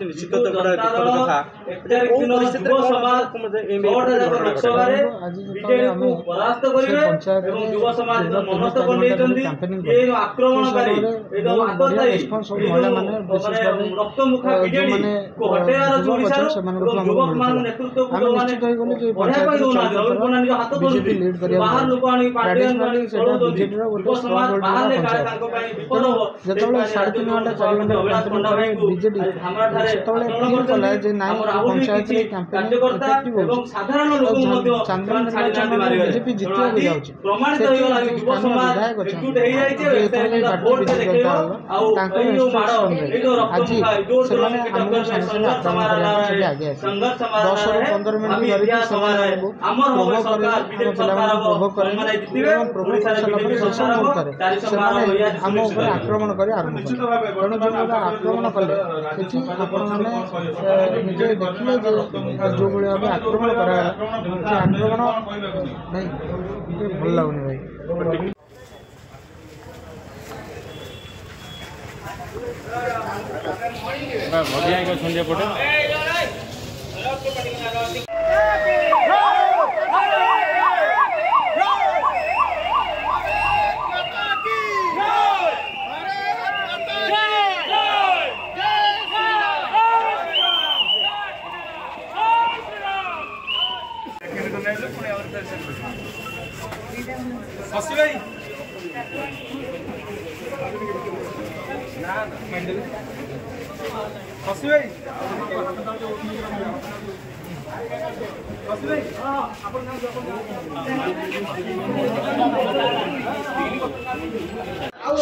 निश्चित कथा पंचायत बीजेपी जितने आज 10-15 मिनट आम आक्रमण कर आरम्भ तेणु जो आक्रमण कले निजे देखिए जो भाव आक्रमण करा आक्रमण नहीं भल लगुनि भाई संजय पटे हसी भाई हसी भाई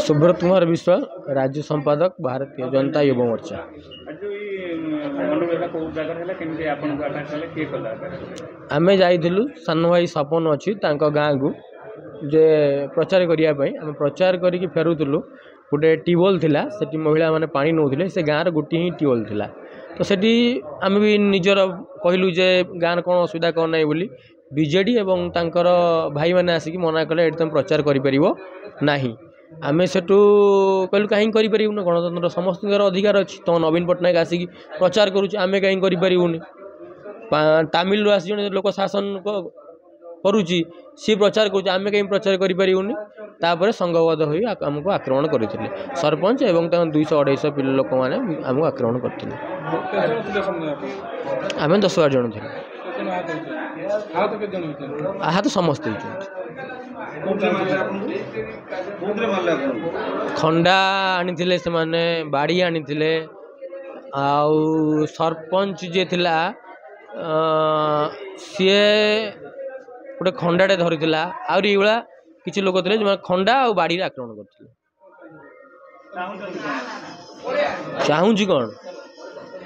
सुब्रत कुमार विश्वास राज्य संपादक भारतीय जनता युवा मोर्चा। आम जाइलु सान भाई सपन अच्छी गाँ को जे प्रचार करने आम प्रचार करके फेरुलु गोटे ट्यूबवेल थिला सेठी महिला माने पानी नौले से गाँव गोटे ही ट्यूबवेल थिला तो सेठी आम भी निजर कहलु जे गाँव कौन असुविधा कौन नहीं बोली बीजेडी एवं तांकर भाई मैंने आसिक मना कले तुम प्रचार करना आम सेठू कहलु कहीं करूँ गणतंत्र समस्त अधिकार अच्छी तो नवीन पट्टनायक आसिक प्रचार करुँच आम कहीं करूँ तामिल आस लोक शासन करुँची सी प्रचार करें कहीं प्रचार करें संघबद्ध हो आमको आक्रमण करते सरपंच एवं 200-250 लोक मैंने आमको आक्रमण करते आम 10-12 जन थे आहत समस्त खंडा आनी से माने बाड़ी आनी आउ सरपंच जे थिला सी गोटे खंडाटे धरी आहरी ये किसी लोक थे जो खंडा आ बाड़ी आक्रमण करते चाहूँ कौन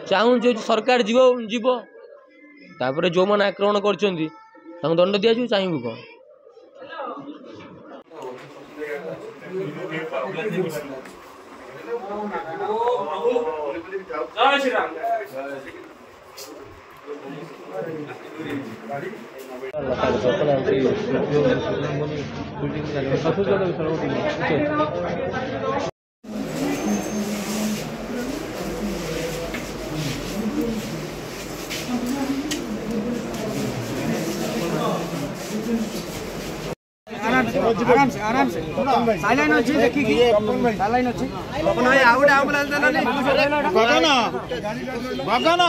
चाहूँ सरकार जीव तापर जो मैंने आक्रमण कर दंड दि जाए चाहबू कौन आराम से साइलाइन अच्छी देखिए साइलाइन अच्छी अपन भाई आउट एम्बुलेंस देलो नहीं भगना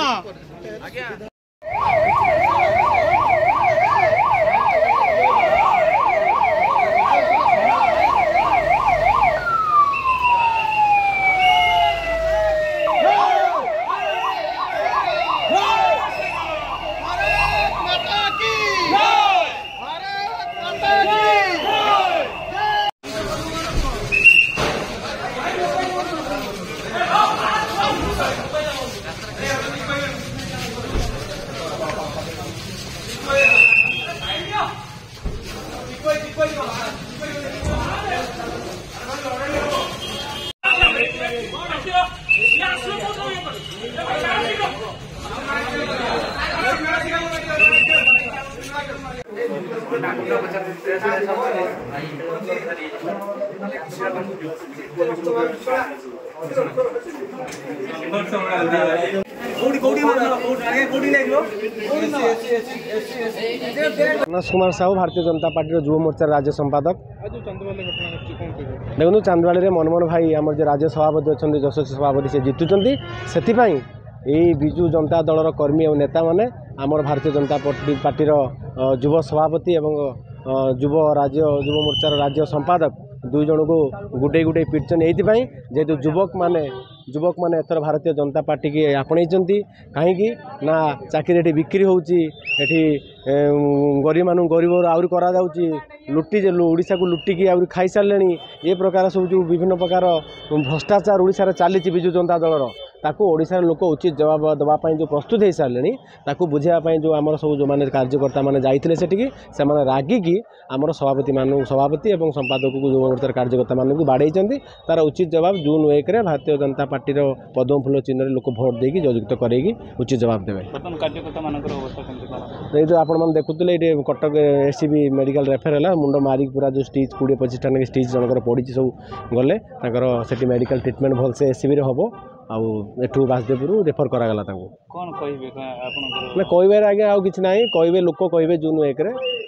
मनोज कुमार साहू भारतीय जनता पार्टी युव मोर्चा राज्य संपादक। देखो चांदवाड़ी में मनमोहन भाई आम जो राज्य सभापति अच्छा यशस्वी सभापति से जीतुं से विजु जनता दलर कर्मी और नेता मैंने आमर भारतीय जनता पार्टी युव सभापति एवं युव मोर्चार राज्य संपादक दुई जन को गुटे गुटे पिटन ये जेहेतु युवक माने एथर भारतीय जनता पार्टी की आपणई कहीं ना चाकरी बिक्री होची गरीब आउरी करा जाउची लुटी ओडिशा को लुटिकी आउरी खाई सारे ये प्रकार सब जो विभिन्न प्रकार भ्रष्टाचार ओडिशा रे चली विजु जनता दलर ताकू ओडिशा लोक उचित जवाब देवाई जो प्रस्तुत हो सारे ताकू बुझाई जो आम सब जो मैंने कार्यकर्ता मैंने जाते से रागिकी आमर सभापति और संपादक को युव मोर्चार कार्यकर्ता मानक बाड़े तार उचित जवाब जून 1 भारतीय जनता पार्टी पद्म फूल चिन्ह लोक भोट देकी जययुक्त करेगी उचित जवाब देवे। ये जो आपण देखुले ये कटक एससीबी मेडिकल रेफर है मुंड मारिक पूरा जो स्टिच 20-25 टा स्टिच जनकर पड़ी सब गले से मेडिकल ट्रिटमेंट भलसे एससीबी हम आठू बासदेवपुर रेफर करागला कौन कहे आज्ञा आउ कि ना कहे लोक कहे जून 1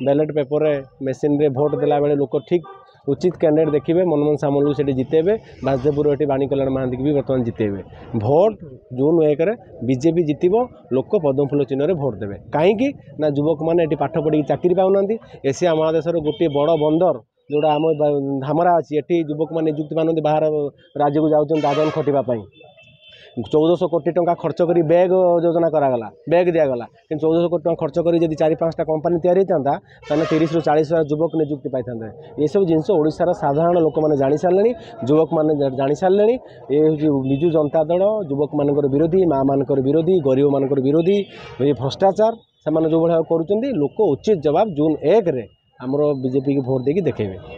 बैलेट पेपर मेसीन रे भोट देला बेले लोक ठीक उचित कैंडिडेट देखिए मनमोहन सामल को जितेबे बासदेवपुर ये बाणी कल्याण महांती भी बर्तमान जितेबे भोट जून 1 बीजेपी जितब लोक पद्म फूल चिन्ह भोट देवे कहीं ना युवक मैंने पाठ पढ़ी चाकरी पाऊना एशिया महादेश गोटे बड़ बंदर जोड़ा आम धामरा अच्छी ये युवक मैंने निजुक्ति पाते बाहर राज्य को जाऊँ दादन खटापी 1400 कोटी टंका खर्च कर बैग योजना करागला बैग दिगला कि 1400 कोटी टंका खर्च कर 4-5टा कंपनी तैयारी होता 30 ରୁ 40 हज़ार युवक निजुक्ति पाई था। ये सब जिनस ओडिशार साधारण लोक मैंने जानी सारे युवक मैंने जानी सारे ये हूँ विजु जनता दल युवक मानकर विरोधी माँ मानकर विरोधी गरीब मानकर विरोधी ये भ्रष्टाचार से जो भाव कर लोक उचित जवाब जून 1 आमर बीजेपी की भोट देकी देखेबे।